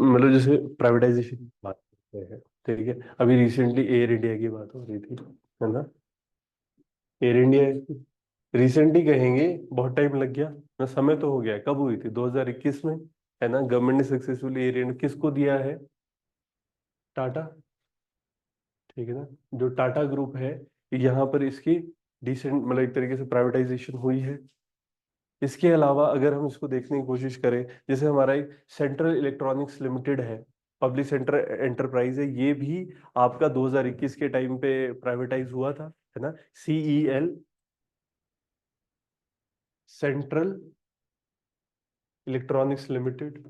मतलब जैसे प्राइवेटाइजेशन की बात करते हैं, ठीक है। अभी रिसेंटली एयर इंडिया की बात हो रही थी, है ना। एयर इंडिया रिसेंटली कहेंगे, बहुत टाइम लग गया ना, समय तो हो गया है। कब हुई थी? 2021 में, है ना। गवर्नमेंट ने सक्सेसफुली एयर इंडिया किसको दिया है? टाटा, ठीक है ना। जो टाटा ग्रुप है, यहाँ पर इसकी डिसेंट मतलब एक तरीके से प्राइवेटाइजेशन हुई है। इसके अलावा अगर हम इसको देखने की कोशिश करें, जैसे हमारा एक सेंट्रल इलेक्ट्रॉनिक्स लिमिटेड है, पब्लिक सेक्टर एंटरप्राइज है, ये भी आपका 2021 के टाइम पे प्राइवेटाइज हुआ था, है ना। CEL, central electronics limited.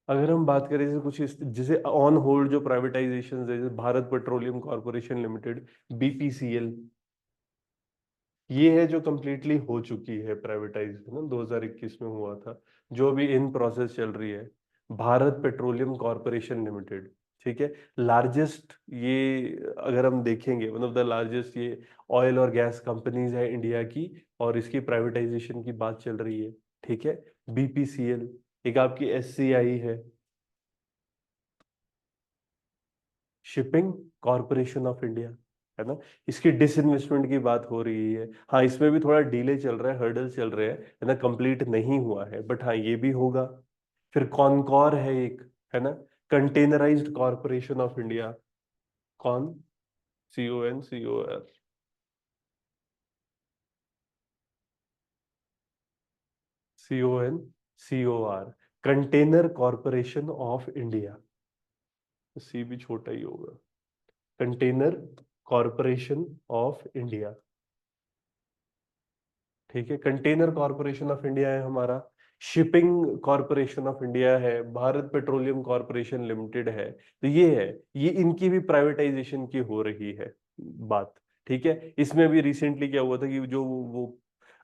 अगर हम बात करें जैसे कुछ जैसे ऑन होल्ड जो प्राइवेटाइजेशन है, जैसे Bharat petroleum corporation limited, BPCL, ये है जो कंप्लीटली हो चुकी है प्राइवेटाइज, है ना, 2021 में हुआ था। जो अभी इन प्रोसेस चल रही है, भारत पेट्रोलियम कॉर्पोरेशन लिमिटेड, ठीक है। लार्जेस्ट, ये अगर हम देखेंगे, वन ऑफ द लार्जेस्ट ये ऑयल और गैस कंपनीज है इंडिया की, और इसकी प्राइवेटाइजेशन की बात चल रही है, ठीक है। बीपीसीएल, एक आपकी एससीआई है, शिपिंग कॉरपोरेशन ऑफ इंडिया, है ना। इसकी डिसइन्वेस्टमेंट की बात हो रही है। हाँ, इसमें भी थोड़ा डिले चल रहा है, हर्डल चल रहे हैं, है ना, कंप्लीट नहीं हुआ है, बट हाँ ये भी होगा। फिर कॉनकॉर है एक, है ना, कंटेनराइज्ड कॉरपोरेशन ऑफ इंडिया। कौन? CONCOR, CONCOR, container corporation of India. C भी छोटा ही होगा। कंटेनर कॉरपोरेशन ऑफ इंडिया, ठीक है। कंटेनर कॉरपोरेशन ऑफ इंडिया है हमारा। शिपिंग कॉरपोरेशन ऑफ इंडिया है, भारत पेट्रोलियम कॉरपोरेशन लिमिटेड है। तो ये है, ये इनकी भी प्राइवेटाइजेशन की हो रही है बात, ठीक है। इसमें भी रिसेंटली क्या हुआ था कि जो वो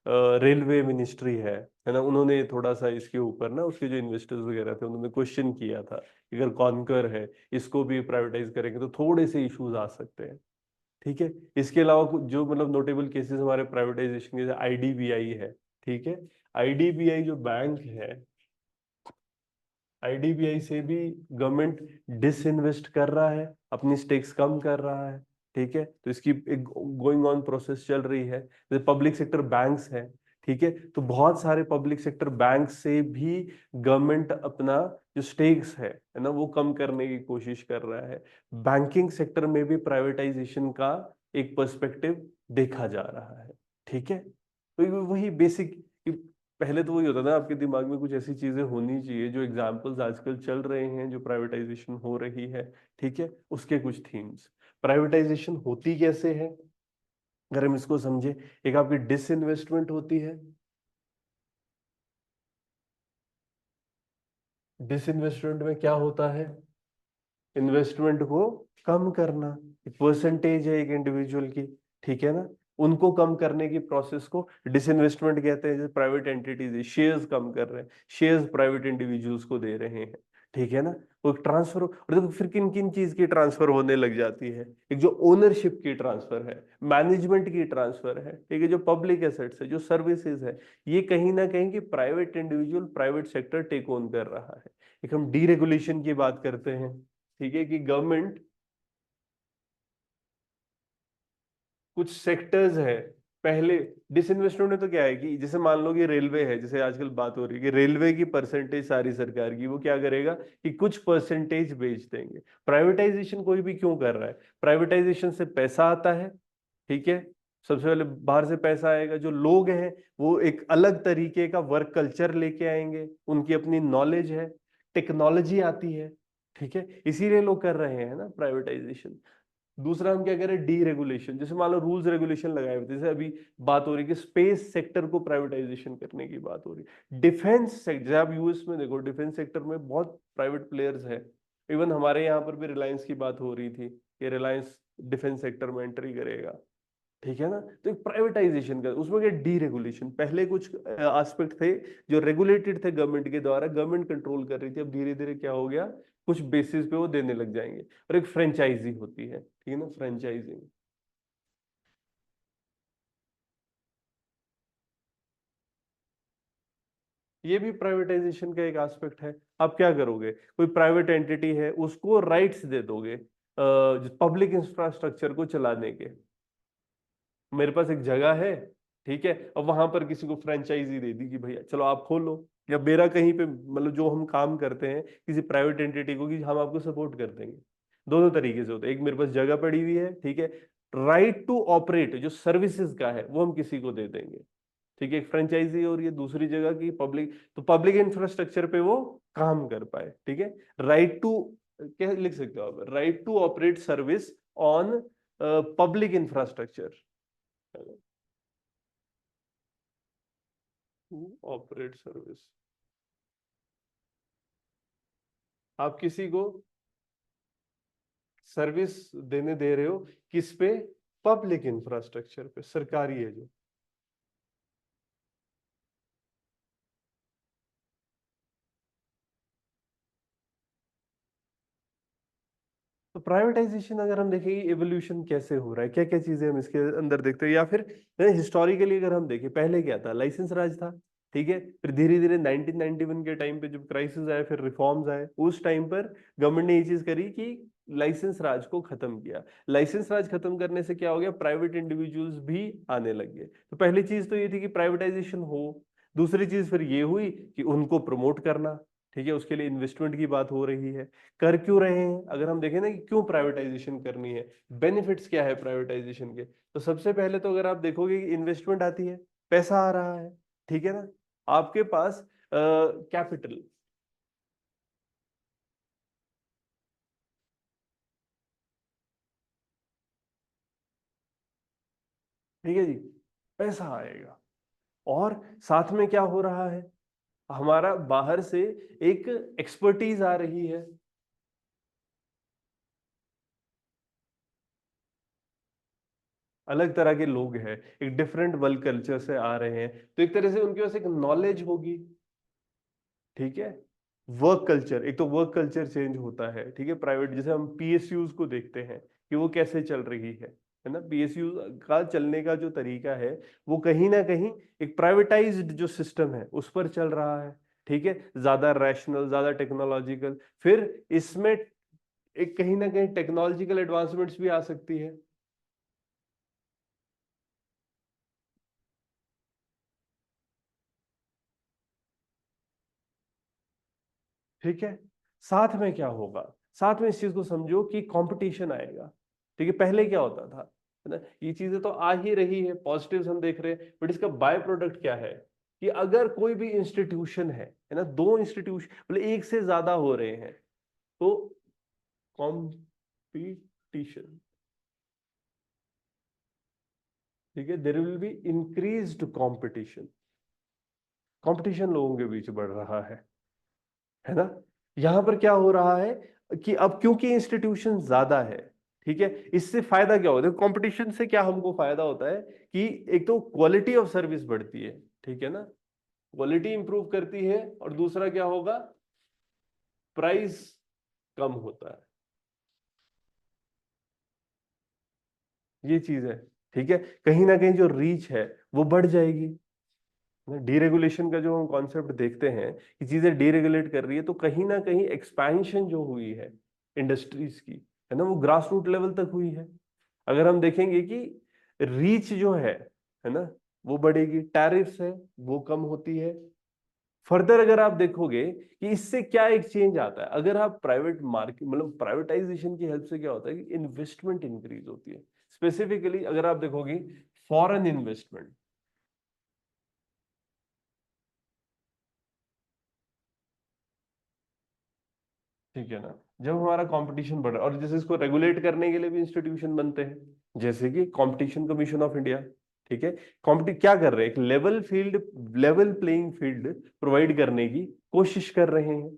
रेलवे मिनिस्ट्री है ना, उन्होंने थोड़ा सा इसके ऊपर ना, उसके जो इन्वेस्टर्स वगैरह थे उन्होंने क्वेश्चन किया था कि अगर कॉन्कर है, इसको भी प्राइवेटाइज करेंगे तो थोड़े से इश्यूज आ सकते हैं, ठीक है। इसके अलावा जो मतलब नोटेबल केसेस हमारे प्राइवेटाइजेशन के, जैसे आईडीबीआई है, ठीक है। आईडीबीआई जो बैंक है, आईडीबीआई से भी गवर्नमेंट डिसइन्वेस्ट कर रहा है, अपनी स्टेक्स कम कर रहा है, ठीक है। तो इसकी एक गोइंग ऑन प्रोसेस चल रही है। जैसे पब्लिक सेक्टर बैंक्स हैं, ठीक है, तो बहुत सारे पब्लिक सेक्टर बैंक से भी गवर्नमेंट अपना जो स्टेक्स है ना, वो कम करने की कोशिश कर रहा है। बैंकिंग सेक्टर में भी प्राइवेटाइजेशन का एक पर्सपेक्टिव देखा जा रहा है, ठीक है। तो ये वही बेसिक, पहले तो वही होता था आपके दिमाग में कुछ ऐसी चीजें होनी चाहिए, जो एग्जाम्पल्स आजकल चल रहे हैं, जो प्राइवेटाइजेशन हो रही है, ठीक है, उसके कुछ थीम्स। प्राइवेटाइजेशन होती कैसे है, अगर हम इसको समझे, एक आपकी डिसइन्वेस्टमेंट होती है। डिसइन्वेस्टमेंट में क्या होता है? इन्वेस्टमेंट को कम करना, एक परसेंटेज है एक इंडिविजुअल की, ठीक है ना, उनको कम करने की प्रोसेस को डिसइन्वेस्टमेंट कहते हैं। जैसे प्राइवेट एंटिटीज शेयर्स कम कर रहे हैं, शेयर्स प्राइवेट इंडिविजुअल्स को दे रहे हैं, ठीक है ना। वो ट्रांसफर, और देखो फिर किन किन चीज की ट्रांसफर होने लग जाती है। एक जो ओनरशिप की ट्रांसफर है, मैनेजमेंट की ट्रांसफर है, ठीक है, जो पब्लिक एसेट्स है, जो सर्विसेज है, ये कहीं ना कहीं की private individual, private sector take on कर रहा है। एक हम डीरेगुलेशन की बात करते हैं, ठीक है, कि गवर्नमेंट कुछ सेक्टर्स है, पहले डिसइन्वेस्टमेंट में तो क्या है कि जैसे मान लो कि रेलवे है, जैसे आजकल बात हो रही है कि रेलवे की परसेंटेज सारी सरकार की, वो क्या करेगा कि कुछ परसेंटेज बेच देंगे। प्राइवेटाइजेशन कोई भी क्यों कर रहा है? प्राइवेटाइजेशन से पैसा आता है, ठीक है। सबसे पहले बाहर से पैसा आएगा, जो लोग हैं वो एक अलग तरीके का वर्क कल्चर लेके आएंगे, उनकी अपनी नॉलेज है, टेक्नोलॉजी आती है, ठीक है, इसीलिए लोग कर रहे हैं ना प्राइवेटाइजेशन। दूसरा हम क्या कह रहे हैं? डी रेगुलेशन, जैसे मान लो रूल्स रेगुलेशन लगाए हुए थे, जैसे अभी बात हो रही है कि स्पेस सेक्टर को प्राइवेटाइजेशन करने की बात हो रही है। डिफेंस सेक्टर, जैसे आप यूएस में देखो, डिफेंस सेक्टर में बहुत प्राइवेट प्लेयर्स हैं। इवन हमारे यहाँ पर भी रिलायंस की बात हो रही थी कि रिलायंस डिफेंस सेक्टर में एंट्री करेगा, ठीक है ना। तो एक प्राइवेटाइजेशन का उसमें क्या, डीरेगुलेशन, पहले कुछ एस्पेक्ट थे जो रेगुलेटेड थे गवर्नमेंट के द्वारा, गवर्नमेंट कंट्रोल कर रही थी, अब धीरे धीरे क्या हो गया, कुछ बेसिस पे वो देने लग जाएंगे। और एक फ्रेंचाइजी होती है, ठीक है ना, फ्रेंचाइजिंग, ये भी प्राइवेटाइजेशन का एक एस्पेक्ट है। आप क्या करोगे, कोई प्राइवेट एंटिटी है उसको राइट्स दे दोगे पब्लिक इंफ्रास्ट्रक्चर को चलाने के। मेरे पास एक जगह है, ठीक है, अब वहां पर किसी को फ्रेंचाइजी दे दी कि भैया चलो आप खोलो, या मेरा कहीं पे मतलब जो हम काम करते हैं किसी प्राइवेट एंटिटी को कि हम आपको सपोर्ट कर देंगे। दोनों तरीके से होता है, एक मेरे पास जगह पड़ी हुई है, ठीक है, राइट टू ऑपरेट जो सर्विसेज का है वो हम किसी को दे देंगे, ठीक है, एक फ्रेंचाइजी और ये दूसरी जगह की पब्लिक, तो पब्लिक इंफ्रास्ट्रक्चर पे वो काम कर पाए, ठीक है। राइट टू, क्या लिख सकते हो आप, right to operate service on public infrastructure, to operate service. आप किसी को सर्विस देने दे रहे हो, किस पे, पब्लिक इंफ्रास्ट्रक्चर पे, सरकारी है जो। तो प्राइवेटाइजेशन अगर हम देखें एवोल्यूशन कैसे हो रहा है, क्या क्या चीजें हम इसके अंदर देखते हैं, या फिर हिस्टोरिकली अगर हम देखें पहले क्या था, लाइसेंस राज था, ठीक है, फिर धीरे धीरे 1991 के टाइम पे जब क्राइसिस आया, फिर रिफॉर्म्स आए, उस टाइम पर गवर्नमेंट ने ये चीज करी कि लाइसेंस राज को खत्म किया। लाइसेंस राज खत्म करने से क्या हो गया, प्राइवेट इंडिविजुअल्स भी आने लग गए। तो पहली चीज तो ये थी कि प्राइवेटाइजेशन हो, दूसरी चीज फिर ये हुई कि उनको प्रमोट करना, ठीक है, उसके लिए इन्वेस्टमेंट की बात हो रही है। कर क्यों रहे हैं, अगर हम देखें ना कि क्यों प्राइवेटाइजेशन करनी है, बेनिफिट्स क्या है प्राइवेटाइजेशन के, तो सबसे पहले तो अगर आप देखोगे कि इन्वेस्टमेंट आती है, पैसा आ रहा है, ठीक है ना, आपके पास कैपिटल, ठीक है जी, पैसा आएगा। और साथ में क्या हो रहा है, हमारा बाहर से एक एक्सपर्टीज आ रही है, अलग तरह के लोग हैं, एक डिफरेंट वर्ल्ड कल्चर से आ रहे हैं, तो एक तरह से उनके पास एक नॉलेज होगी, ठीक है। वर्क कल्चर, एक तो वर्क कल्चर चेंज होता है, ठीक है, प्राइवेट जैसे हम पीएसयूज को देखते हैं कि वो कैसे चल रही है ना, पीएसयू का चलने का जो तरीका है वो कहीं ना कहीं एक प्राइवेटाइज्ड जो सिस्टम है उस पर चल रहा है, ठीक है, ज्यादा रैशनल, ज्यादा टेक्नोलॉजिकल, फिर इसमें एक कहीं ना कहीं टेक्नोलॉजिकल एडवांसमेंट्स भी आ सकती है, ठीक है। साथ में क्या होगा, साथ में इस चीज को समझो कि कंपटीशन आएगा, ठीक है, पहले क्या होता था, है ना, ये चीजें तो आ ही रही है, पॉजिटिव्स हम देख रहे हैं, बट इसका बाय प्रोडक्ट क्या है कि अगर कोई भी इंस्टीट्यूशन है ना, दो इंस्टीट्यूशन मतलब एक से ज्यादा हो रहे हैं, तो कंपटीशन, ठीक है, there will be increased competition, competition लोगों के बीच बढ़ रहा है ना। यहां पर क्या हो रहा है कि अब क्योंकि इंस्टीट्यूशन ज्यादा है, ठीक है, इससे फायदा क्या होता है, कंपटीशन से क्या हमको फायदा होता है कि एक तो क्वालिटी ऑफ सर्विस बढ़ती है, ठीक है ना, क्वालिटी इंप्रूव करती है, और दूसरा क्या होगा, प्राइस कम होता है, ये चीज है, ठीक है। कहीं ना कहीं जो रीच है वो बढ़ जाएगी, डीरेगुलेशन का जो हम कॉन्सेप्ट देखते हैं कि चीजें डीरेगुलेट कर रही है, तो कहीं ना कहीं एक्सपेंशन जो हुई है इंडस्ट्रीज की, है ना, वो ग्रास रूट लेवल तक हुई है। अगर हम देखेंगे कि रीच जो है ना, वो बढ़ेगी, टैरिफ्स है वो कम होती है। फर्दर अगर आप देखोगे कि इससे क्या एक चेंज आता है, अगर आप प्राइवेट मार्केट मतलब प्राइवेटाइजेशन की हेल्प से क्या होता है कि इन्वेस्टमेंट इंक्रीज होती है, स्पेसिफिकली अगर आप देखोगे फॉरेन इन्वेस्टमेंट, ठीक है ना, जब हमारा कंपटीशन बढ़ रहा है, और जैसे इसको रेगुलेट करने के लिए भी इंस्टीट्यूशन बनते हैं जैसे कि कंपटीशन कमीशन ऑफ इंडिया, ठीक है, कॉम्पिटी क्या कर रहे हैं, एक level field, level playing field provide करने की कोशिश कर रहे हैं,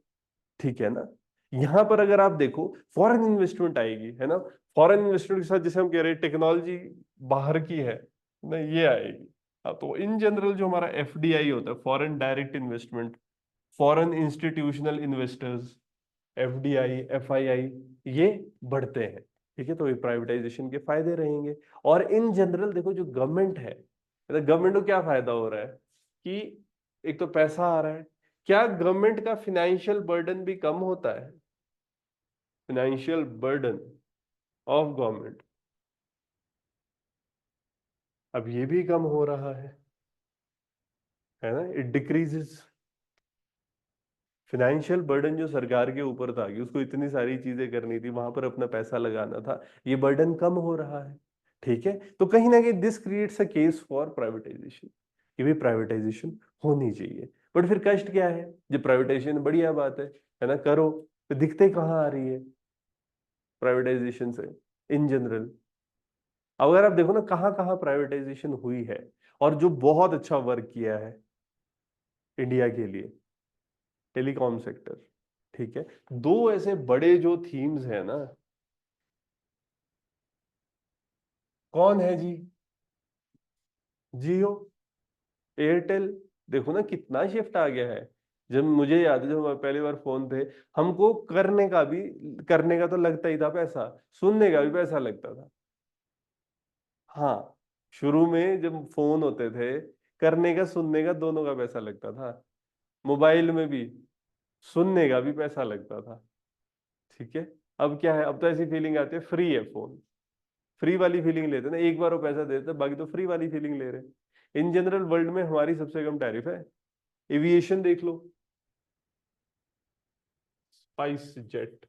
ठीक है ना। यहां पर अगर आप देखो फॉरेन इन्वेस्टमेंट आएगी, है ना, फॉरेन इन्वेस्टमेंट के साथ जैसे हम कह रहे हैं टेक्नोलॉजी बाहर की है ना, ये आएगी। हाँ, तो इन जनरल जो हमारा एफडीआई होता है, foreign direct investment, foreign institutional investors, FDI, FII, ये बढ़ते हैं, ठीक है, तो ये प्राइवेटाइजेशन के फायदे रहेंगे। और इन जनरल देखो जो गवर्नमेंट है, गवर्नमेंट को क्या फायदा हो रहा है कि एक तो पैसा आ रहा है, क्या गवर्नमेंट का फिनेंशियल बर्डन भी कम होता है? फाइनेंशियल बर्डन ऑफ गवर्नमेंट अब ये भी कम हो रहा है ना, इट डिक्रीजेस। फाइनेंशियल बर्डन जो सरकार के ऊपर था कि उसको इतनी सारी चीजें करनी थी, वहां पर अपना पैसा लगाना था, ये बर्डन कम हो रहा है। ठीक है, तो कहीं ना कहीं this creates a case for privatisation, कि भाई प्राइवेटाइजेशन होनी चाहिए। बट फिर कष्ट क्या है, जब प्राइवेटाइजेशन बढ़िया बात है ना, करो, तो दिक्कतें कहाँ आ रही है प्राइवेटाइजेशन से इन जनरल? अगर आप देखो ना कहाँ कहाँ प्राइवेटाइजेशन हुई है और जो बहुत अच्छा वर्क किया है इंडिया के लिए, टेलीकॉम सेक्टर। ठीक है, दो ऐसे बड़े जो थीम्स है ना, कौन है जी? जियो, एयरटेल। देखो ना कितना शिफ्ट आ गया है। जब मुझे याद है, जब हमारे पहली बार फोन थे, हमको करने का तो लगता ही था पैसा, सुनने का भी पैसा लगता था। हाँ, शुरू में जब फोन होते थे, करने का सुनने का दोनों का पैसा लगता था। मोबाइल में भी सुनने का भी पैसा लगता था। ठीक है, अब क्या है, अब तो ऐसी फीलिंग आती है फ्री है फोन, फ्री वाली फीलिंग लेते हैं ना, एक बार वो पैसा देते हैं, बाकी तो फ्री वाली फीलिंग ले रहे हैं। इन जनरल वर्ल्ड में हमारी सबसे कम टैरिफ है। एविएशन देख लो, स्पाइस जेट,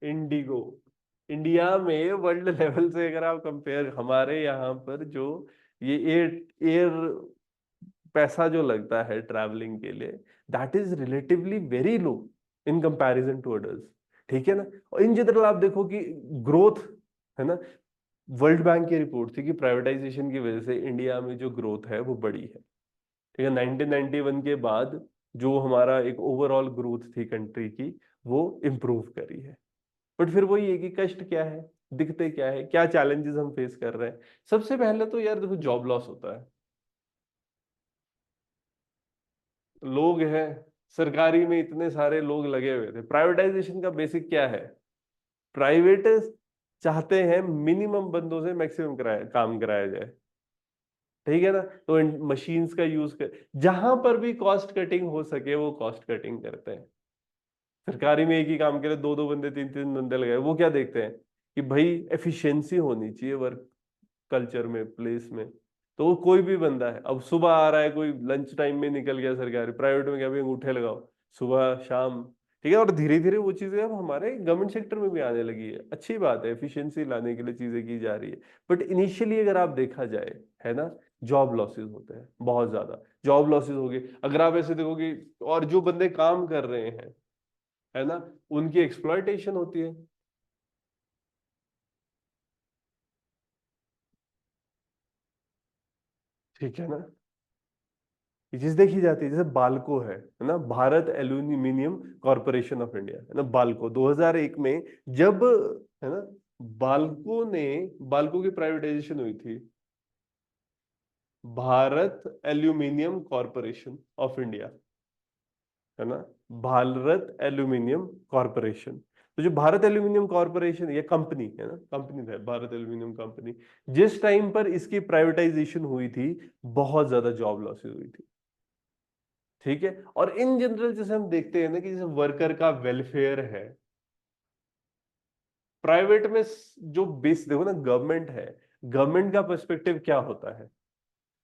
इंडिगो। इंडिया में वर्ल्ड लेवल से अगर आप कंपेयर, हमारे यहाँ पर जो ये एयर एयर पैसा जो लगता है ट्रैवलिंग के लिए, that is relatively very low in comparison to others. ठीक है ना, और इन जनरल आप देखो कि ग्रोथ, है ना, वर्ल्ड बैंक की रिपोर्ट थी कि प्राइवेटाइजेशन की वजह से इंडिया में जो ग्रोथ है वो बढ़ी है। ठीक है, 1991 के बाद जो हमारा एक ओवरऑल ग्रोथ थी कंट्री की, वो इम्प्रूव करी है। बट फिर वही है कि कष्ट क्या है, दिक्कतें क्या है, क्या चैलेंजेस हम फेस कर रहे हैं? सबसे पहले तो यार देखो, जॉब लॉस होता है। लोग हैं, सरकारी में इतने सारे लोग लगे हुए थे। प्राइवेटाइजेशन का बेसिक क्या है? प्राइवेट चाहते हैं मिनिमम बंदों से मैक्सिमम काम कराया जाए। ठीक है ना, तो मशीन्स का यूज कर, जहां पर भी कॉस्ट कटिंग हो सके वो कॉस्ट कटिंग करते हैं। सरकारी में एक ही काम के लिए दो दो बंदे, तीन तीन बंदे लगाए, वो क्या देखते हैं कि भाई एफिशिएंसी होनी चाहिए वर्क कल्चर में, प्लेस में। तो वो कोई भी बंदा है, अब सुबह आ रहा है कोई, लंच टाइम में निकल गया सरकारी, प्राइवेट में क्या भाई अंगूठे लगाओ, सुबह शाम। ठीक है, और धीरे धीरे वो चीजें अब हमारे गवर्नमेंट सेक्टर में भी आने लगी है। अच्छी बात है, एफिशिएंसी लाने के लिए चीजें की जा रही है। बट इनिशियली अगर आप देखा जाए, है ना, जॉब लॉसेस होते हैं, बहुत ज्यादा जॉब लॉसेस हो गए। अगर आप ऐसे देखोगे, और जो बंदे काम कर रहे हैं, है ना, उनकी एक्सप्लॉयटेशन होती है। ठीक है ना, ये चीज देखी जाती है। जैसे बाल्को है ना, Bharat aluminium corporation of India, है ना, बाल्को 2001 में जब, है ना, बाल्को ने, बाल्को की प्राइवेटाइजेशन हुई थी, Bharat aluminium corporation of India, है ना, भारत एल्यूमिनियम कॉरपोरेशन। तो जो भारत एल्यूमिनियम कॉरपोरेशन, ये कंपनी है ना, कंपनी है भारत एल्यूमिनियम कंपनी, जिस टाइम पर इसकी प्राइवेटाइजेशन हुई थी, बहुत ज्यादा जॉब लॉसेस हुई थी। ठीक है, और इन जनरल जैसे हम देखते हैं ना कि जैसे वर्कर का वेलफेयर है, प्राइवेट में जो बेस देखो ना, गवर्नमेंट है, गवर्नमेंट का पर्सपेक्टिव क्या होता है?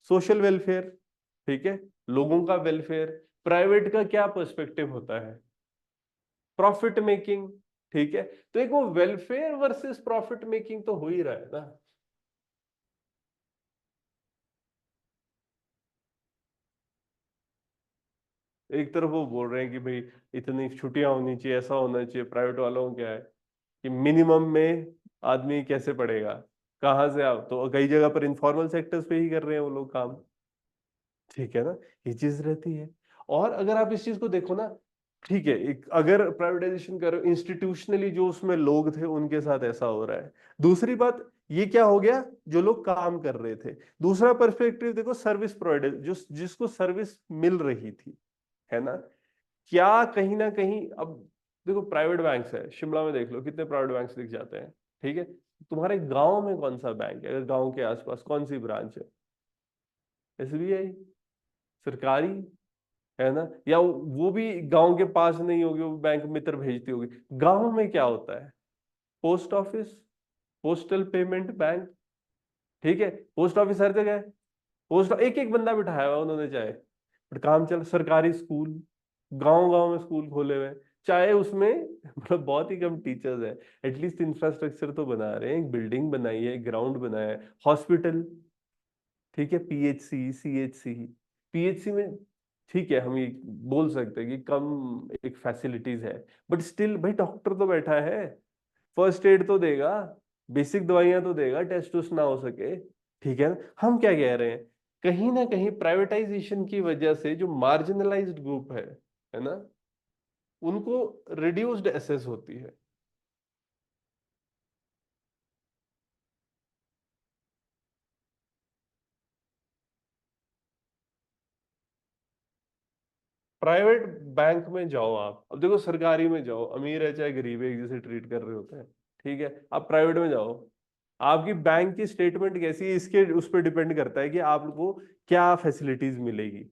Social welfare. ठीक है, लोगों का वेलफेयर। प्राइवेट का क्या पर्सपेक्टिव होता है? Profit making. ठीक है, तो एक वो वेलफेयर वर्सेस प्रॉफिट मेकिंग तो हो ही रहा है ना। एक तरफ वो बोल रहे हैं कि भाई इतनी छुट्टियां होनी चाहिए, ऐसा होना चाहिए, प्राइवेट वालों को क्या है कि मिनिमम में आदमी कैसे पढ़ेगा, कहाँ से आप, तो कई जगह पर इंफॉर्मल सेक्टर्स पे ही कर रहे हैं वो लोग काम। ठीक है ना, ये चीज रहती है। और अगर आप इस चीज को देखो ना, ठीक है, एक अगर प्राइवेटाइजेशन करो इंस्टीट्यूशनली, जो उसमें लोग थे उनके साथ ऐसा हो रहा है। दूसरी बात, ये क्या हो गया, जो लोग काम कर रहे थे। दूसरा पर्सपेक्टिव देखो, सर्विस प्रोवाइडर जो जिसको सर्विस मिल रही थी, है ना, क्या कहीं ना कहीं अब देखो, प्राइवेट बैंक्स है, शिमला में देख लो कितने प्राइवेट बैंक्स दिख जाते हैं। ठीक है, तुम्हारे गांव में कौन सा बैंक है, अगर गांव के आसपास कौन सी ब्रांच है? एसबीआई, सरकारी। है ना, या वो भी गांव के पास नहीं होगी, वो बैंक मित्र भेजती होगी। गांव में क्या होता है? Post office, postal payment bank, ठीक है, पोस्ट ऑफिस हर जगह है। पोस्ट एक एक बंदा बिठाया हुआ उन्होंने, चाहे बट काम चल। सरकारी स्कूल, गांव गांव में स्कूल खोले हुए हैं, चाहे उसमें मतलब बहुत ही कम टीचर्स है, एटलीस्ट इंफ्रास्ट्रक्चर तो बना रहे हैं, एक बिल्डिंग बनाई है, एक ग्राउंड बनाया है, हॉस्पिटल, ठीक है, पीएचसी, सीएचसी। पीएचसी में ठीक है, हम ये बोल सकते हैं कि कम एक फैसिलिटीज है, बट स्टिल भाई डॉक्टर तो बैठा है, फर्स्ट एड तो देगा, बेसिक दवाइयां तो देगा, टेस्ट उस्ट ना हो सके। ठीक है ना, हम क्या कह रहे हैं, कहीं ना कहीं प्राइवेटाइजेशन की वजह से जो मार्जिनलाइज्ड ग्रुप है ना, उनको रिड्यूस्ड एसेस होती है। प्राइवेट बैंक में जाओ आप, अब देखो सरकारी में जाओ, अमीर है चाहे गरीब है एक जैसे ट्रीट कर रहे होते हैं। ठीक है, आप प्राइवेट में जाओ, आपकी बैंक की स्टेटमेंट कैसी है इसके उस पर डिपेंड करता है कि आपको क्या फैसिलिटीज मिलेगी।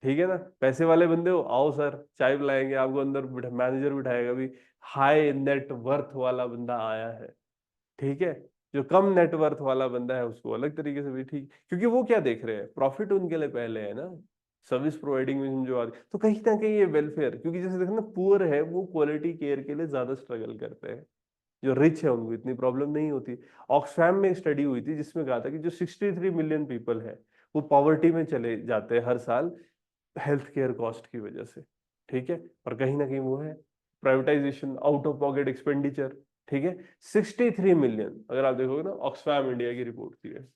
ठीक है ना, पैसे वाले बंदे हो, आओ सर चाय पिलाएंगे आपको, अंदर मैनेजर बिठाएगा भी, हाई नेट वर्थ वाला बंदा आया है। ठीक है, जो कम नेटवर्थ वाला बंदा है उसको अलग तरीके से भी, ठीक, क्योंकि वो क्या देख रहे हैं, प्रॉफिट उनके लिए पहले है ना, सर्विस प्रोवाइडिंग में जो आगे, तो कहीं ना कहीं ये वेलफेयर, क्योंकि जैसे देखो ना, पुअर है वो क्वालिटी केयर के लिए ज्यादा स्ट्रगल करते हैं, जो रिच है उनको इतनी प्रॉब्लम नहीं होती। ऑक्सफैम में एक स्टडी हुई थी जिसमें कहा था कि जो 63 मिलियन पीपल है वो पॉवर्टी में चले जाते हैं हर साल, हेल्थ केयर कॉस्ट की वजह से। ठीक है, और कहीं ना कहीं वो है privatisation, out of pocket expenditure. ठीक है, 63 मिलियन, अगर आप देखोगे ना, ऑक्सफैम इंडिया की रिपोर्ट थी ये,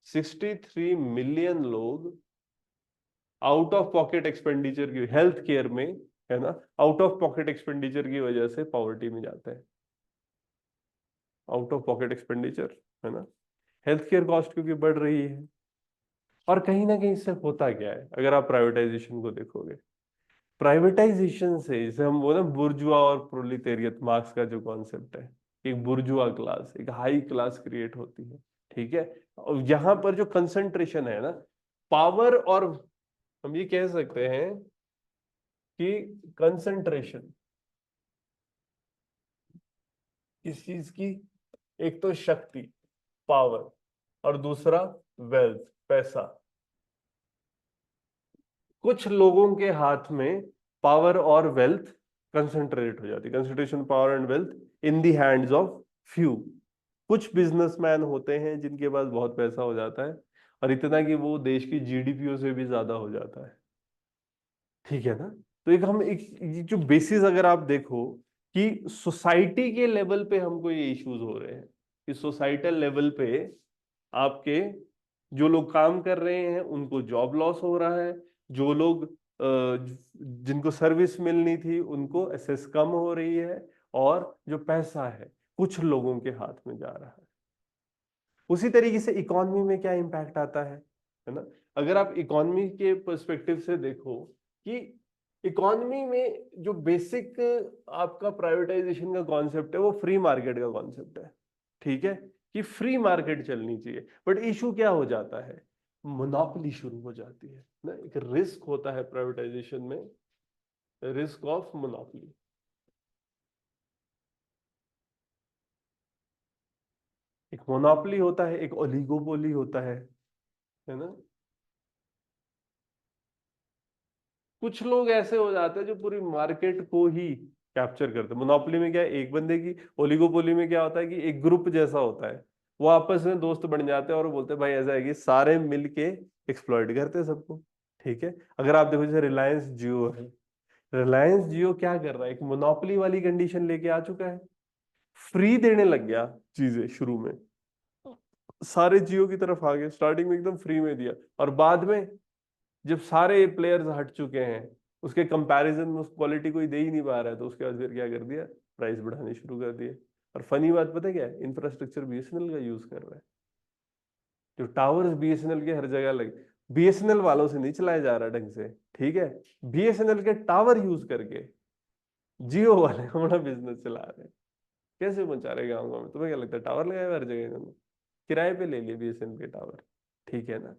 63 मिलियन लोग आउट ऑफ पॉकेट एक्सपेंडिचर की, हेल्थ केयर में, है ना, आउट ऑफ पॉकेट एक्सपेंडिचर की वजह से पॉवर्टी में जाते हैं। आउट ऑफ पॉकेट एक्सपेंडिचर, है ना, हेल्थ केयर कॉस्ट क्योंकि बढ़ रही है। और कहीं ना कहीं इससे होता क्या है, अगर आप प्राइवेटाइजेशन को देखोगे, प्राइवेटाइजेशन से, जैसे हम वो ना बुर्जुआ और प्रोलिटेरियत, मार्क्स का जो कॉन्सेप्ट है, एक बुर्जुआ क्लास, एक हाई क्लास क्रिएट होती है। ठीक है, और यहाँ पर जो कंसंट्रेशन है ना, पावर, और हम ये कह सकते हैं कि कंसंट्रेशन इस चीज की, एक तो शक्ति, पावर, और दूसरा वेल्थ, पैसा, कुछ लोगों के हाथ में पावर और वेल्थ कंसंट्रेट हो जाती है, concentration power and wealth in the hands of few. कुछ बिजनेसमैन होते हैं जिनके पास बहुत पैसा हो जाता है, और इतना कि वो देश की जीडीपी से भी ज्यादा हो जाता है। ठीक है ना, तो एक हम एक ये जो बेसिस अगर आप देखो कि सोसाइटी के लेवल पे हमको ये इश्यूज हो रहे हैं, कि सोसाइटल लेवल पे आपके जो लोग काम कर रहे हैं उनको जॉब लॉस हो रहा है, जो लोग जिनको सर्विस मिलनी थी उनको एसेस कम हो रही है, और जो पैसा है कुछ लोगों के हाथ में जा रहा है। उसी तरीके से इकोनॉमी में क्या इम्पैक्ट आता है ना, अगर आप इकोनॉमी के पर्सपेक्टिव से देखो कि इकोनॉमी में जो बेसिक आपका प्राइवेटाइजेशन का कॉन्सेप्ट है वो फ्री मार्केट का कॉन्सेप्ट है। ठीक है, कि फ्री मार्केट चलनी चाहिए, बट इशू क्या हो जाता है, मोनोपोली शुरू हो जाती है ना, एक रिस्क होता है प्राइवेटाइजेशन में, रिस्क ऑफ मोनोपोली। एक मोनोपोली होता है, एक ओलिगोपोली होता है ना, कुछ लोग ऐसे हो जाते हैं जो पूरी मार्केट को ही कैप्चर करते हैं। मोनोपोली में क्या है, एक बंदे की, ओलिगोपोली में क्या होता है कि एक ग्रुप जैसा होता है, वो आपस में दोस्त बन जाते हैं और वो बोलते हैं भाई ऐसा है कि सारे मिलके एक्सप्लॉइट करते हैं सबको। ठीक है, अगर आप देखो जैसे रिलायंस जियो है, रिलायंस जियो क्या कर रहा है, एक मोनोपोली वाली कंडीशन लेके आ चुका है, फ्री देने लग गया चीजें शुरू में, सारे जियो की तरफ आ गए, स्टार्टिंग में एकदम फ्री में दिया, और बाद में जब सारे प्लेयर्स हट चुके हैं, उसके कंपैरिजन में उस क्वालिटी कोई दे ही नहीं पा रहा है, तो उसके बाद फिर क्या कर दिया, प्राइस बढ़ाने शुरू कर दिए। और फनी बात पता है क्या है, इंफ्रास्ट्रक्चर बीएसएनएल का यूज कर रहा है, जो टावर्स बीएसएनएल के हर जगह लगे, बीएसएनएल वालों से नहीं चलाया जा रहा ढंग से। ठीक है, बीएसएनएल के टावर यूज करके जियो वाले अपना बिजनेस चला रहे हैं। कैसे पहुंचा रहे गाँव गाँव में, तुम्हें क्या लगता है, टावर लगाए हुए हर जगह इन्होंने, किराए पे ले लिए बीएसएनएल के टावर। ठीक है ना,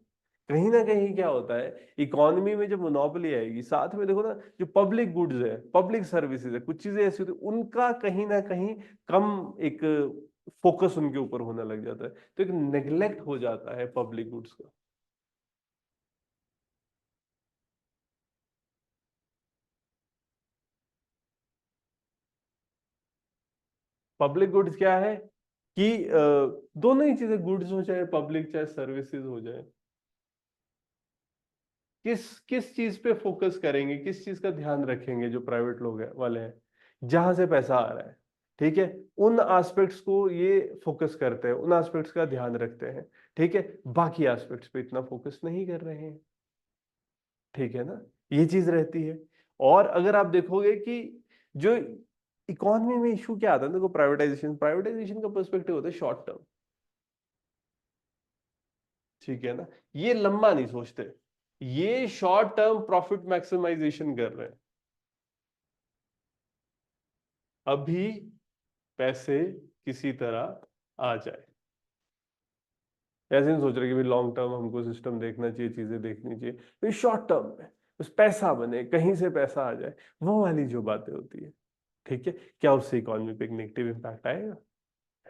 कहीं ना कहीं क्या होता है, इकोनॉमी में जब मोनोपोली आएगी, साथ में देखो ना, जो पब्लिक गुड्स है, पब्लिक सर्विसेज है, कुछ चीजें ऐसी होती है उनका कहीं ना कहीं कम एक फोकस उनके ऊपर होने लग जाता है, तो एक नेग्लेक्ट हो जाता है पब्लिक गुड्स का। पब्लिक गुड्स क्या है कि दोनों ही चीजें, गुड्स हो चाहे पब्लिक चाहे सर्विसेज हो जाए, किस किस चीज पे फोकस करेंगे, किस चीज का ध्यान रखेंगे जो प्राइवेट लोग है वाले हैं, जहां से पैसा आ रहा है, ठीक है, उन एस्पेक्ट्स को ये फोकस करते हैं, उन एस्पेक्ट्स का ध्यान रखते हैं, ठीक है, बाकी एस्पेक्ट्स पे इतना फोकस नहीं कर रहे हैं, ठीक है ना, ये चीज रहती है। और अगर आप देखोगे कि जो इकोनॉमी में इशू क्या आता है, देखो प्राइवेटाइजेशन, प्राइवेटाइजेशन का पर्सपेक्टिव होता है शॉर्ट टर्म, ठीक है ना, ये लंबा नहीं सोचते, ये शॉर्ट टर्म प्रॉफिट मैक्सिमाइजेशन कर रहे हैं, अभी पैसे किसी तरह आ जाए, ऐसे नहीं सोच रहे कि भाई लॉन्ग टर्म हमको सिस्टम देखना चाहिए, चीजें देखनी चाहिए, तो शॉर्ट टर्म में बस पैसा बने, कहीं से पैसा आ जाए, वो वाली जो बातें होती है, ठीक है, क्या उससे इकोनॉमी पे एक नेगेटिव इम्पैक्ट आएगा,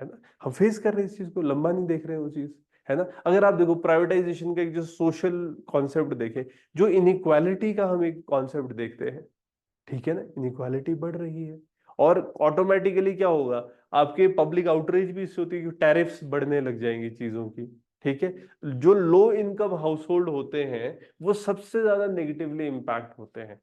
है ना, हम फेस कर रहे हैं इस चीज को, लंबा नहीं देख रहे हैं वो चीज, है ना। अगर आप देखो प्राइवेटाइजेशन का एक जो सोशल कॉन्सेप्ट देखें, जो इनइक्वालिटी का हम एक कॉन्सेप्ट देखते हैं, ठीक है ना, इनइक्वालिटी बढ़ रही है, और ऑटोमेटिकली क्या होगा, आपके पब्लिक आउटरीच भी इससे होती है कि टैरिफ्स बढ़ने लग जाएंगी चीजों की, ठीक है, जो लो इनकम हाउस होल्ड होते हैं वो सबसे ज्यादा नेगेटिवली इम्पैक्ट होते हैं।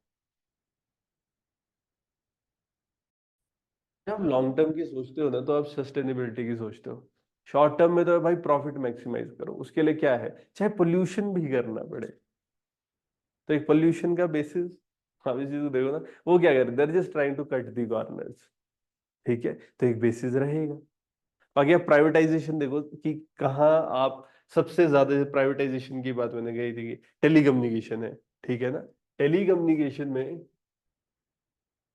जब लॉन्ग टर्म की सोचते हो ना, तो आप सस्टेनेबिलिटी की सोचते हो, शॉर्ट टर्म में तो भाई प्रॉफिट मैक्सिमाइज करो, उसके लिए क्या है, चाहे पोल्यूशन भी करना पड़े, तो एक पोल्यूशन का बेसिस, आप इस चीज को देखो ना, वो क्या कर रहे हैं, just trying to cut the corners, ठीक है, तो एक बेसिस रहेगा। बाकी आप प्राइवेटाइजेशन देखो कि कहाँ आप सबसे ज्यादा, प्राइवेटाइजेशन की बात मैंने कही थी, टेलीकम्युनिकेशन है, ठीक है ना, टेलीकम्युनिकेशन में,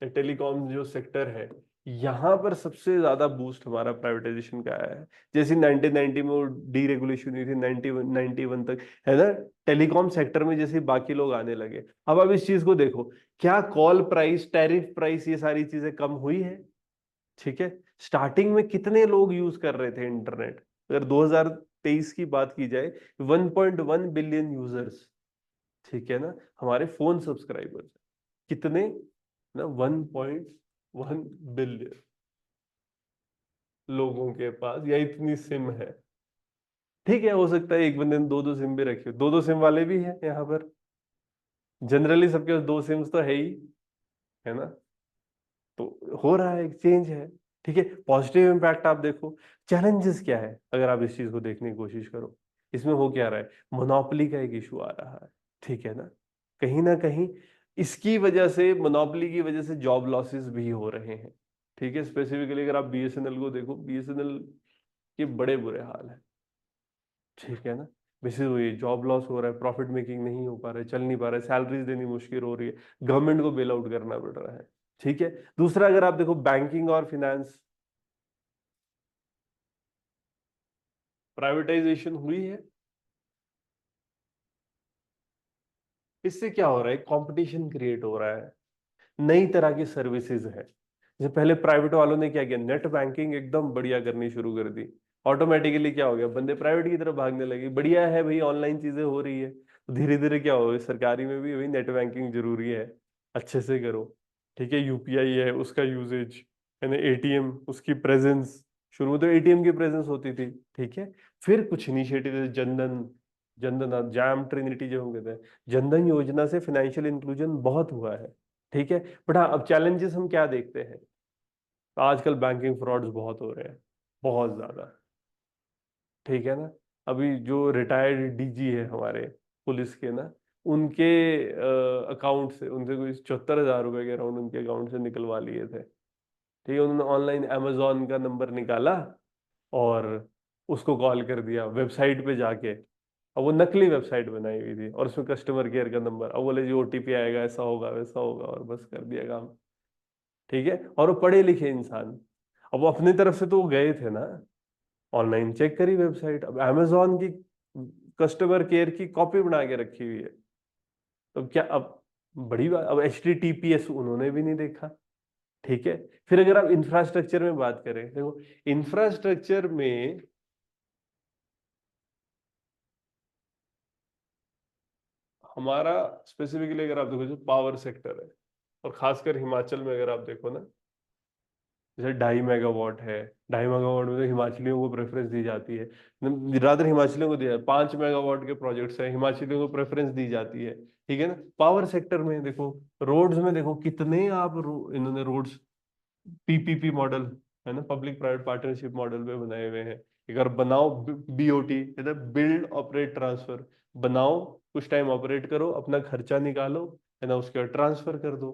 टेलीकॉम जो सेक्टर है, यहाँ पर सबसे ज्यादा बूस्ट हमारा प्राइवेटाइजेशन का आया है, जैसे 1990 में वो डीरेगुलेशन हुई थी, 91 तक, है ना, टेलीकॉम सेक्टर में जैसे बाकी लोग आने लगे, अब आप इस चीज को देखो, क्या कॉल प्राइस, टैरिफ प्राइस, ये सारी चीजें कम हुई है, ठीक है, स्टार्टिंग में कितने लोग यूज कर रहे थे इंटरनेट, अगर 2023 की बात की जाए, 1.1 बिलियन यूजर्स, ठीक है ना, हमारे फोन सब्सक्राइबर्स कितने ना, 1.1 बिलियन लोगों के पास या इतनी सिम है, ठीक है, हो सकता है एक बंदे ने दो दो सिम भी रखी हो, दो दो सिम वाले भी हैं यहाँ पर, जनरली सबके पास दो सिम्स तो है ही, है ना, तो हो रहा है, एक चेंज है, ठीक है, पॉजिटिव इम्पैक्ट आप देखो। चैलेंजेस क्या है, अगर आप इस चीज को देखने की कोशिश करो, इसमें हो क्या रहा है, मोनोपोली का एक इशू आ रहा है, ठीक है ना कहीं इसकी वजह से, मोनोपोली की वजह से जॉब लॉसेस भी हो रहे हैं, ठीक है, स्पेसिफिकली अगर आप बीएसएनएल को देखो, बीएसएनएल के बड़े बुरे हाल है, ठीक है ना, बेसिस वही जॉब लॉस हो रहा है, प्रॉफिट मेकिंग नहीं हो पा रहा है, चल नहीं पा रहा है, सैलरीज देनी मुश्किल हो रही है, गवर्नमेंट को बेल आउट करना पड़ रहा है, ठीक है। दूसरा अगर आप देखो बैंकिंग और फिनेंस, प्राइवेटाइजेशन हुई है, इससे क्या हो रहा है, कंपटीशन क्रिएट हो रहा है, नई तरह की सर्विसेज है, जैसे पहले प्राइवेट वालों ने क्या किया, नेट बैंकिंग एकदम बढ़िया करनी शुरू कर दी, ऑटोमेटिकली क्या हो गया, बंदे प्राइवेट की तरफ भागने लगे, बढ़िया है भाई, ऑनलाइन चीजें हो रही है, तो धीरे धीरे क्या हो गया, सरकारी में भी भाई नेट बैंकिंग जरूरी है, अच्छे से करो, ठीक है, यूपीआई है उसका यूजेज, है ना, एटीएम उसकी प्रेजेंस, शुरू में तो एटीएम की प्रेजेंस होती थी, ठीक है, फिर कुछ initiative, Jan Dhan, Jan Dhan jam Trinity जो हम कहते हैं, जनधन योजना से फाइनेंशियल इंक्लूजन बहुत हुआ है, ठीक है, बट हाँ अब चैलेंजेस हम क्या देखते हैं, आजकल बैंकिंग फ्रॉड्स बहुत हो रहे हैं, बहुत ज्यादा, ठीक है ना, अभी जो रिटायर्ड डीजी है हमारे पुलिस के ना, उनके अकाउंट से, उनसे कोई 74,000 रुपए के अराउंड उनके अकाउंट से निकलवा लिए थे, ठीक है, उन्होंने ऑनलाइन अमेजोन का नंबर निकाला और उसको कॉल कर दिया वेबसाइट पे जाके, अब वो नकली वेबसाइट बनाई हुई थी और उसमें कस्टमर केयर का नंबर, अब बोले जी ओटीपी आएगा, ऐसा होगा वैसा होगा, और बस कर दिया काम, ठीक है, और वो पढ़े लिखे इंसान, अब वो अपनी तरफ से तो वो गए थे ना, ऑनलाइन चेक करी वेबसाइट, अब अमेजोन की कस्टमर केयर की कॉपी बना के रखी हुई है। तो क्या अब बड़ी बात, अब HTTPS उन्होंने भी नहीं देखा। ठीक है। फिर अगर आप इंफ्रास्ट्रक्चर में बात करें, देखो इंफ्रास्ट्रक्चर में हमारा स्पेसिफिकली अगर आप देखो जो पावर सेक्टर है, और खासकर हिमाचल में अगर आप देखो ना, जैसे 2.5 मेगावाट है। 2.5 मेगावाट में तो हिमाचलियों को प्रेफरेंस दी जाती है, रादर हिमाचलियों को दिया है। 5 मेगावाट के प्रोजेक्ट्स हैं, हिमाचलियों को प्रेफरेंस दी जाती है। ठीक है ना। पावर सेक्टर में देखो, रोड्स में देखो कितने आप इन्होंने रोड्स PPP मॉडल, है ना, पब्लिक प्राइवेट पार्टनरशिप मॉडल पे बनाए हुए हैं। अगर बनाओ, BOT, मतलब बिल्ड ऑपरेट ट्रांसफर, बनाओ, कुछ टाइम ऑपरेट करो, अपना खर्चा निकालो, है ना, उसके बाद ट्रांसफर कर दो।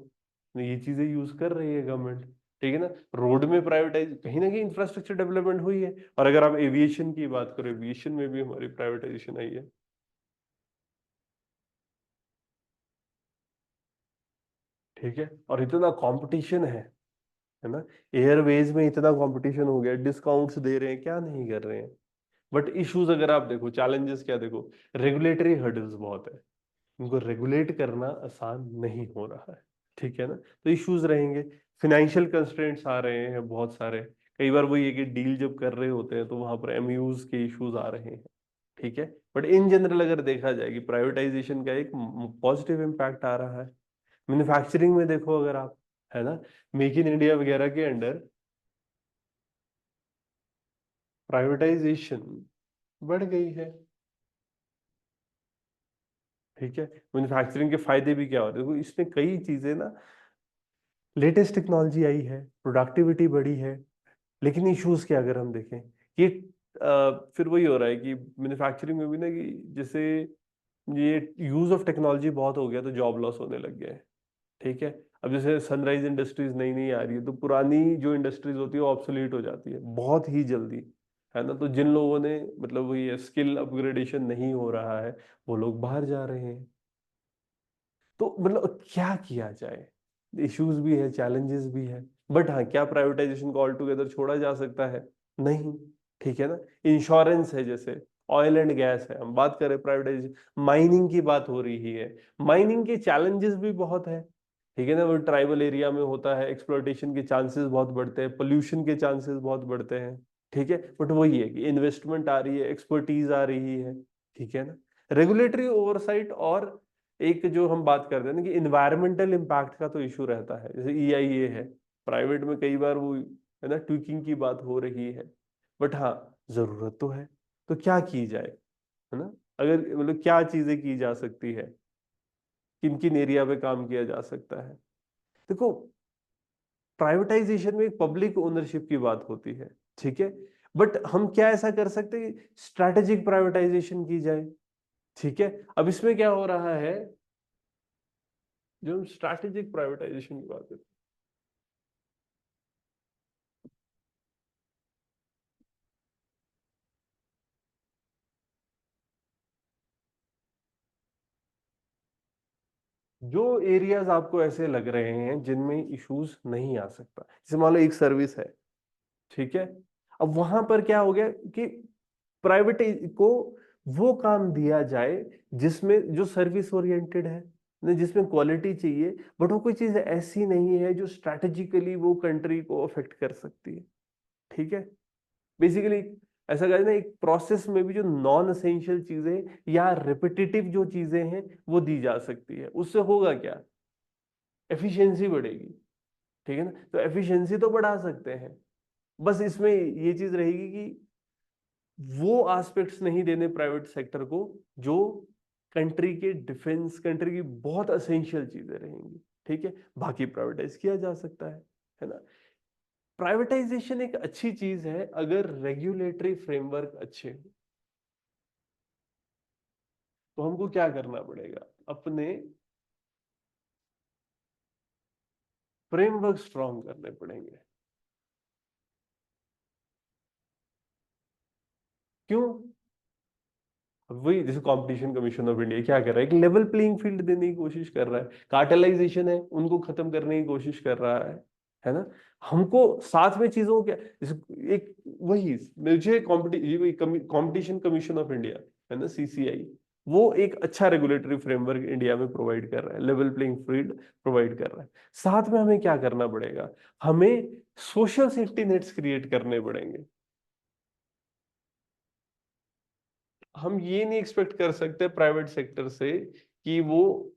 तो ये चीजें यूज कर रही है गवर्नमेंट। ठीक है ना। रोड में प्राइवेटाइज कहीं ना कहीं इंफ्रास्ट्रक्चर डेवलपमेंट हुई है। और अगर आप एविएशन की बात करो, एविएशन में भी हमारी प्राइवेटाइजेशन आई है। ठीक है। और इतना कंपटीशन है ना, एयरवेज में इतना कंपटीशन हो गया, डिस्काउंट्स दे रहे हैं, क्या नहीं कर रहे हैं। बट इश्यूज अगर आप देखो, चैलेंजेस क्या देखो, रेगुलेटरी हर्डल्स बहुत है, उनको रेगुलेट करना आसान नहीं हो रहा है। ठीक है ना। तो इश्यूज रहेंगे। फाइनेंशियल कंस्ट्रेंट्स आ रहे हैं बहुत सारे। कई बार वही है कि डील जब कर रहे होते हैं तो वहां पर MUs के इश्यूज आ रहे हैं। ठीक है। बट इन जनरल अगर देखा जाए कि प्राइवेटाइजेशन का एक पॉजिटिव इम्पैक्ट आ रहा है। मैन्युफैक्चरिंग में देखो अगर आप, है ना, मेक इन इंडिया वगैरह के अंडर प्राइवेटाइजेशन बढ़ गई है। ठीक है। मैन्युफैक्चरिंग के फायदे भी क्या हो रहे हैं, देखो इसमें कई चीजें ना, लेटेस्ट टेक्नोलॉजी आई है, प्रोडक्टिविटी बढ़ी है। लेकिन इश्यूज क्या अगर हम देखें कि फिर वही हो रहा है कि मैन्युफैक्चरिंग में भी ना, कि जैसे ये यूज ऑफ टेक्नोलॉजी बहुत हो गया तो जॉब लॉस होने लग गया है। ठीक है। अब जैसे सनराइज इंडस्ट्रीज नई नई आ रही है, तो पुरानी जो इंडस्ट्रीज होती है वो ऑब्सोलीट हो जाती है बहुत ही जल्दी। है ना। तो जिन लोगों ने, मतलब वही स्किल अपग्रेडेशन नहीं हो रहा है, वो लोग बाहर जा रहे हैं। तो मतलब क्या किया जाए, इश्यूज भी है, चैलेंजेस भी है। बट हाँ, क्या प्राइवेटाइजेशन को ऑल टुगेदर छोड़ा जा सकता है? नहीं। ठीक है ना। इंश्योरेंस है, जैसे ऑयल एंड गैस है, हम बात करें प्राइवेटाइजेशन, माइनिंग की बात हो रही है। माइनिंग के चैलेंजेस भी बहुत है। ठीक है ना। वो ट्राइबल एरिया में होता है, एक्सप्लॉयटेशन के चांसेस बहुत बढ़ते हैं, पोल्यूशन के चांसेस बहुत बढ़ते हैं। ठीक है। बट वही है कि इन्वेस्टमेंट आ रही है, एक्सपर्टीज आ रही है। ठीक है ना। रेगुलेटरी ओवरसाइट, और एक जो हम बात करते हैं ना कि इन्वायरमेंटल इम्पैक्ट का तो इशू रहता है, जैसे EIA है, प्राइवेट में कई बार वो, है ना, ट्विकिंग की बात हो रही है। बट हाँ, जरूरत तो है। तो क्या की जाए, है ना, अगर मतलब क्या चीजें की जा सकती है, किन किन एरिया पे काम किया जा सकता है। देखो, प्राइवेटाइजेशन में एक पब्लिक ओनरशिप की बात होती है। ठीक है। बट हम क्या ऐसा कर सकते हैं कि स्ट्रैटेजिक प्राइवेटाइजेशन की जाए। ठीक है। अब इसमें क्या हो रहा है, जो हम स्ट्रैटेजिक प्राइवेटाइजेशन की बात करते हैं, जो एरियाज आपको ऐसे लग रहे हैं जिनमें इश्यूज नहीं आ सकता, जैसे मान लो एक सर्विस है। ठीक है। अब वहां पर क्या हो गया कि प्राइवेट को वो काम दिया जाए जिसमें जो सर्विस ओरिएंटेड है, ना, जिसमें क्वालिटी चाहिए, बट वो कोई चीज ऐसी नहीं है जो स्ट्रैटेजिकली वो कंट्री को अफेक्ट कर सकती है। ठीक है। बेसिकली ऐसा करें ना, एक प्रोसेस में भी जो नॉन एसेंशियल चीजें या रिपीटेटिव जो चीजें हैं वो दी जा सकती है, उससे होगा क्या, एफिशिएंसी बढ़ेगी। ठीक है ना। तो एफिशिएंसी तो बढ़ा सकते हैं, बस इसमें ये चीज रहेगी कि वो एस्पेक्ट्स नहीं देने प्राइवेट सेक्टर को जो कंट्री के डिफेंस, कंट्री की बहुत असेंशियल चीजें रहेंगी। ठीक है। बाकी प्राइवेटाइज किया जा सकता है ना। प्राइवेटाइजेशन एक अच्छी चीज है अगर रेगुलेटरी फ्रेमवर्क अच्छे हो। तो हमको क्या करना पड़ेगा, अपने फ्रेमवर्क स्ट्रॉन्ग करने पड़ेंगे। क्यों? वही, जैसे कंपटीशन कमीशन ऑफ इंडिया क्या कर रहा है, एक लेवल प्लेइंग फील्ड देने की कोशिश कर रहा है। कार्टेलाइजेशन है, उनको खत्म करने की कोशिश कर रहा है ना। हमको साथ में चीजों क्या, जैसे एक वही, मुझे कंपटीशन कमीशन ऑफ इंडिया, है ना, सीसीआई, वो एक अच्छा रेगुलेटरी फ्रेमवर्क इंडिया में प्रोवाइड कर रहा है, लेवल प्लेइंग फील्ड प्रोवाइड कर रहा है। साथ में हमें क्या करना पड़ेगा, हमें सोशल सेफ्टी नेट्स क्रिएट करने पड़ेंगे। हम ये नहीं एक्सपेक्ट कर सकते प्राइवेट सेक्टर से कि वो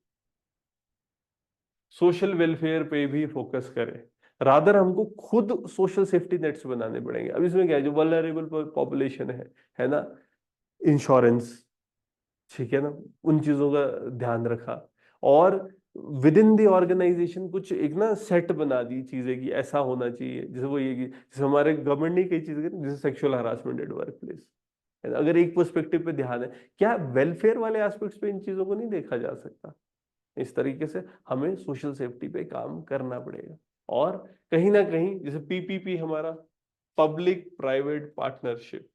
सोशल वेलफेयर पे भी फोकस करे, रादर हमको खुद सोशल सेफ्टी नेट्स बनाने पड़ेंगे। अब इसमें क्या है, जो वल्नरेबल पॉपुलेशन है ना, इंश्योरेंस, ठीक है ना, उन चीजों का ध्यान रखा, और विद इन द ऑर्गेनाइजेशन कुछ एक ना सेट बना दी चीजें कि ऐसा होना चाहिए। जैसे वो ये कि जैसे हमारे गवर्नमेंट ने कई चीजें करी, जैसे sexual harassment at work place, अगर एक पर्सपेक्टिव पे ध्यान है, क्या वेलफेयर वाले एस्पेक्ट्स पे इन चीजों को नहीं देखा जा सकता? इस तरीके से हमें सोशल सेफ्टी पे काम करना पड़ेगा। और कहीं ना कहीं जैसे पीपीपी हमारा, पब्लिक प्राइवेट पार्टनरशिप,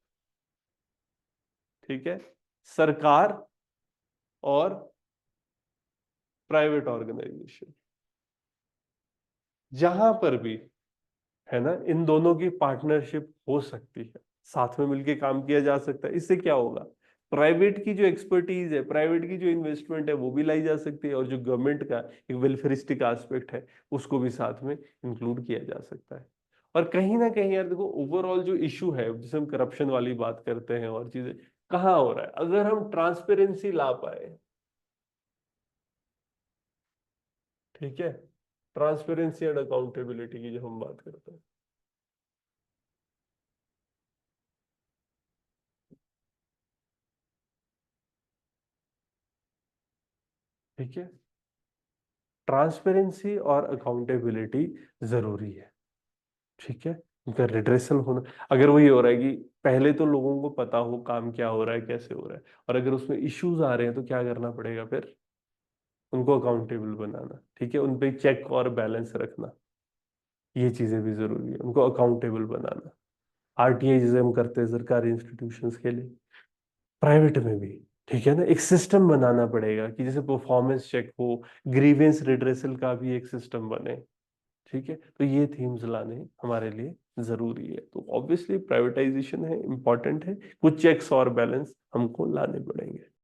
ठीक है, सरकार और प्राइवेट ऑर्गेनाइजेशन, जहां पर भी, है ना, इन दोनों की पार्टनरशिप हो सकती है, साथ में मिलके काम किया जा सकता है। इससे क्या होगा, प्राइवेट की जो एक्सपर्टीज है, प्राइवेट की जो इन्वेस्टमेंट है, वो भी लाई जा सकती है, और जो गवर्नमेंट का एक वेलफेयरिस्टिक एस्पेक्ट है उसको भी साथ में इंक्लूड किया जा सकता है। और कहीं ना कहीं यार देखो, ओवरऑल जो इशू है, जिसे हम करप्शन वाली बात करते हैं और चीजें, कहाँ हो रहा है, अगर हम ट्रांसपेरेंसी ला पाए, ठीक है, ट्रांसपेरेंसी एंड अकाउंटेबिलिटी की जो हम बात करते हैं, ठीक है, ट्रांसपेरेंसी और अकाउंटेबिलिटी जरूरी है, ठीक है, उनका रिड्रेसल होना। अगर वही हो रहा है कि पहले तो लोगों को पता हो काम क्या हो रहा है, कैसे हो रहा है, और अगर उसमें इश्यूज आ रहे हैं तो क्या करना पड़ेगा फिर, उनको अकाउंटेबल बनाना, ठीक है, उन पे चेक और बैलेंस रखना, ये चीजें भी जरूरी है, उनको अकाउंटेबल बनाना। आरटीआई जैसे हम करते हैं सरकारी इंस्टीट्यूशंस के लिए, प्राइवेट में भी, ठीक है ना, एक सिस्टम बनाना पड़ेगा कि जैसे परफॉर्मेंस चेक हो, ग्रीवेंस रिड्रेसल का भी एक सिस्टम बने, ठीक है। तो ये थीम्स लाने हमारे लिए जरूरी है। तो ऑब्वियसली प्राइवेटाइजेशन है, इंपॉर्टेंट है, कुछ चेक्स और बैलेंस हमको लाने पड़ेंगे।